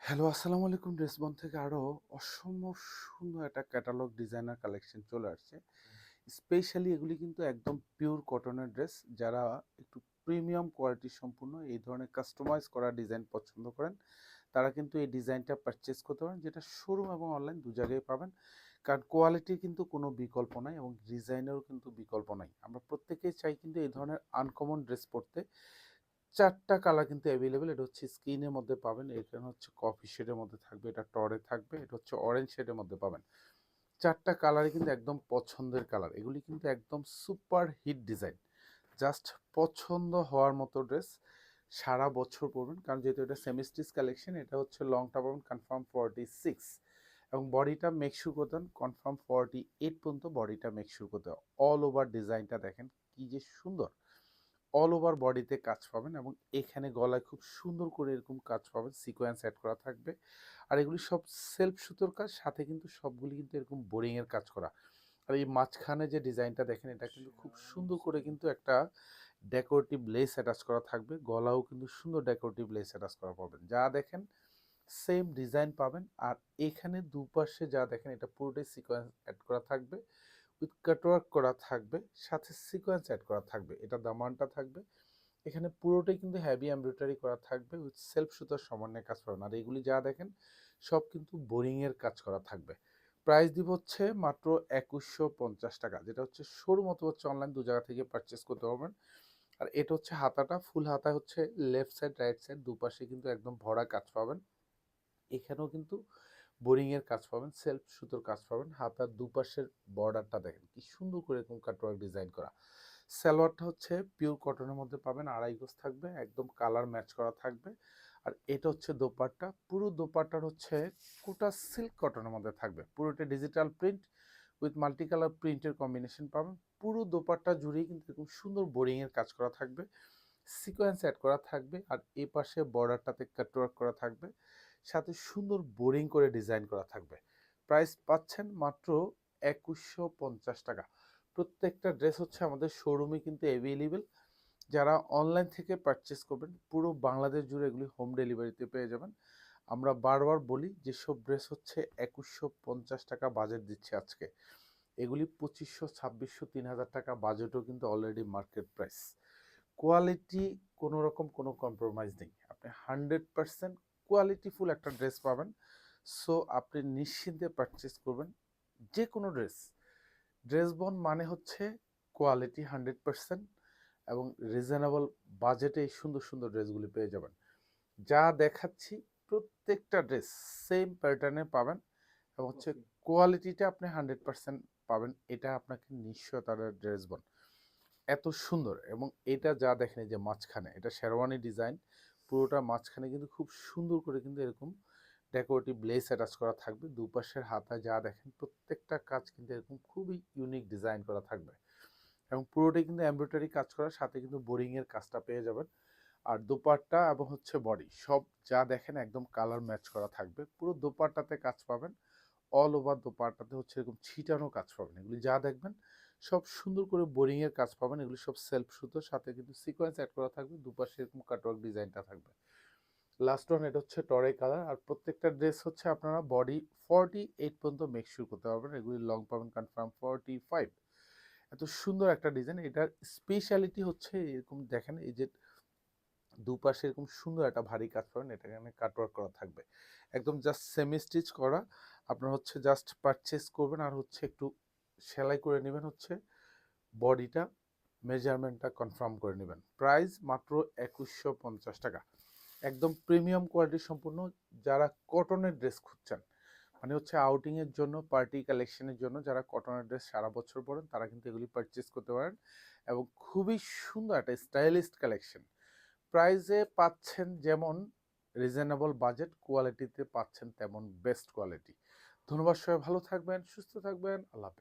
Hello, আসসালামু আলাইকুম। ড্রেসবন থেকে আরও অসম্ভব সুন্দর একটা ক্যাটালগ ডিজাইনার কালেকশন চলে আসছে। স্পেশালি এগুলি কিন্তু একদম পিওর কটনের ড্রেস। যারা একটু প্রিমিয়াম কোয়ালিটি সম্পূর্ণ এই ধরনের কাস্টমাইজ করা ডিজাইন পছন্দ করেন, তারা কিন্তু এই ডিজাইনটা পারচেস করতে পারেন, যেটা শোরুম এবং অনলাইন দু জায়গায় পাবেন। কারণ কোয়ালিটির কিন্তু কোনো বিকল্প নাই এবং ডিজাইনেরও কিন্তু বিকল্প নাই। আমরা প্রত্যেকেই চাই কিন্তু এই ধরনের আনকমন ড্রেস পরতে। ৪ টা কালার কিন্তু অ্যাভেলেবল। এটা হচ্ছে স্কিনের মধ্যে পাবেন, এখানে হচ্ছে কফি শেডের মধ্যে থাকবে, এটা টরে থাকবে, এটা হচ্ছে অরেঞ্জ শেডের মধ্যে পাবেন। ৪ টা কালারই কিন্তু একদম পছন্দের কালার। এগুলি কিন্তু একদম সুপার হিট ডিজাইন। জাস্ট পছন্দ হওয়ার মতো ড্রেস। সারা বছর পরবেন, কারণ যেহেতু এটা সেমি স্টিচ কালেকশন, এটা হচ্ছে লংটা পাবেন কনফার্ম 46 এবং বডিটা মেকশিওর করতে হবে কনফার্ম 48 পর্যন্ত বডিটা মেকশিওর করতে হবে। অল ওভার ডিজাইনটা দেখেন কি যে সুন্দর। অল ওভার বডিতে কাজ পাবেন এবং এখানে গলায় খুব সুন্দর করে এরকম কাজ পাবেন, সিকোয়েন্স অ্যাড করা থাকবে। আর এগুলি সব সেলফ সুতোর কাজ, সাথে কিন্তু সবগুলি কিন্তু এরকম বোরিংয়ের কাজ করা। আর এই মাঝখানে যে ডিজাইনটা দেখেন, এটা কিন্তু খুব সুন্দর করে কিন্তু একটা ডেকোরেটিভ লেস অ্যাটাচ করা থাকবে। গলাও কিন্তু সুন্দর ডেকোরেটিভ লেস অ্যাটাচ করা পাবেন। যা দেখেন সেম ডিজাইন পাবেন। আর এখানে দুপাশে যা দেখেন, এটা পুরোটাই সিকোয়েন্স অ্যাড করা থাকবে, উইথ কাটওয়ার্ক করা থাকবে, সাথে সিকোয়েন্স অ্যাড করা থাকবে। এটা দামানটা থাকবে। এখানে পুরোটাই কিন্তু হেভি এমব্রয়ডারি করা থাকবে, উইথ সেলফ সুতার সমন্বয়ে কাজ পাবেন। আর এগুলি যা দেখেন সব কিন্তু বোরিংয়ের কাজ করা থাকবে। প্রাইস দিব হচ্ছে মাত্র 2150 টাকা, যেটা হচ্ছে শোরুম অথবা হচ্ছে অনলাইন দু জায়গা থেকে পারচেস করতে পারবেন। আর এটা হচ্ছে হাতাটা, ফুল হাতা হচ্ছে লেফট সাইড রাইট সাইড দুপাশে কিন্তু একদম ভরা কাজ পাবেন। এখানেও কিন্তু বোরিংয়ের কাজ পাবেন, সেলফ সুতোর কাজ পাবেন। হাতার দুপাশের বর্ডারটা দেখেন কি সুন্দর করে এরকম কাটওয়ার্ক ডিজাইন করা। সালোয়ারটা হচ্ছে পিওর কটনের মধ্যে পাবেন, আড়াই গজ থাকবে, একদম কালার ম্যাচ করা থাকবে। আর এটা হচ্ছে দোপাট্টা, পুরো দোপাট্টার হচ্ছে কোটা সিল্ক কটনের মধ্যে থাকবে। পুরোটা digital print with multi colour প্রিন্টের কম্বিনেশন পাবেন। পুরো দোপাট্টা জুড়েই কিন্তু এরকম সুন্দর বোরিংয়ের কাজ করা থাকবে, সিকোয়েন্স অ্যাড করা থাকবে। আর এই পাশে বর্ডারটাতে কাটওয়ার্ক করা থাকবে, সাথে সুন্দর বোরিং করে ডিজাইন করা থাকবে। প্রাইস পাচ্ছেন মাত্র 2150 টাকা। প্রত্যেকটা ড্রেস হচ্ছে আমাদের শোরুমে কিন্তু অ্যাভেলেবেল। যারা অনলাইন থেকে পারচেস করবেন, পুরো বাংলাদেশ জুড়ে এগুলি হোম ডেলিভারিতে পেয়ে যাবেন। আমরা বারবার বলি যেসব ড্রেস হচ্ছে 2150 টাকা বাজেট দিচ্ছে আজকে, এগুলি 2500, 2600, 3000 টাকা বাজেটও কিন্তু অলরেডি মার্কেট প্রাইস। কোয়ালিটি কোনো রকম কোনো কম্প্রোমাইজ নেই। আপনি 100% কোয়ালিটিফুল একটা ড্রেস পাবেন। সো আপনি নিশ্চিন্তে পারচেস করবেন যে কোনো ড্রেস। ড্রেসবন মানে হচ্ছে কোয়ালিটি 100% এবং রিজনেবল বাজেটে এই সুন্দর সুন্দর ড্রেসগুলি পেয়ে যাবেন। যা দেখাচ্ছি প্রত্যেকটা ড্রেস সেম প্যাটার্নে পাবেন এবং হচ্ছে কোয়ালিটিটা আপনি 100% পাবেন, এটা আপনাকে নিশ্চয়তার ড্রেসবন। এত সুন্দর এবং এটা যা দেখেন এই যে মাঝখানে এটা শেরওয়ানি ডিজাইন, পুরোটা মাঝখানে কিন্তু খুব সুন্দর করে কিন্তু এরকম ডেকোরেটিভ লেস অ্যাটাচ করা থাকবে। দুপাশের হাতা যা দেখেন প্রত্যেকটা কাজ কিন্তু এরকম খুবই ইউনিক ডিজাইন করা থাকবে এবং পুরোটাই কিন্তু এমব্রয়ডারি কাজ করার সাথে কিন্তু বোরিংয়ের কাজটা পেয়ে যাবেন। আর দোপাট্টা এবং হচ্ছে বডি সব যা দেখেন একদম কালার ম্যাচ করা থাকবে। পুরো দোপাট্টাতে কাজ পাবেন, অল ওভার দোপাট্টাতে হচ্ছে এরকম ছিটানো কাজ পাবেন। এগুলি যা দেখবেন সব সুন্দর করে বোরিংয়ের কাজ পাবেন। এগুলি সব সেলফ সুতোর সাথে কিন্তু সিকোয়েন্স অ্যাড করা থাকবে, দুপাশে এরকম কাটওয়ার্ক ডিজাইনটা থাকবে। লাস্ট ওয়ান, এটা হচ্ছে টরে কালার। আর প্রত্যেকটা ড্রেস হচ্ছে আপনারা বডি 48 পর্যন্ত মেকশিওর করতে পারবেন। এগুলি লং পাবেন কনফার্ম 45। এত সুন্দর একটা ডিজাইন। এটার স্পেশালিটি হচ্ছে এরকম দেখেন এই যে দুপাশে এরকম সুন্দর একটা ভারী কাজ পাবেন, এটা এখানে কাটওয়ার্ক করা থাকবে, একদম জাস্ট সেমি স্টিচ করা। আপনার হচ্ছে জাস্ট পারচেস করবেন আর হচ্ছে একটু সেলাই করে নেবেন, হচ্ছে বডিটা মেজারমেন্টটা কনফার্ম করে নেবেন। প্রাইস মাত্র 2150 টাকা। একদম প্রিমিয়াম কোয়ালিটি সম্পূর্ণ। যারা কটনের ড্রেস খুঁজছেন, মানে হচ্ছে আউটিংয়ের জন্য, পার্টি কালেকশনের জন্য, যারা কটনের ড্রেস সারা বছর পরেন, তারা কিন্তু এগুলি পারচেস করতে পারেন এবং খুবই সুন্দর একটা স্টাইলিস্ট কালেকশন। প্রাইসে পাচ্ছেন যেমন রিজনেবল বাজেট, কোয়ালিটিতে পাচ্ছেন তেমন বেস্ট কোয়ালিটি। ধন্যবাদ, সবাই ভালো থাকবেন, সুস্থ থাকবেন, আল্লাহ হাফেজ।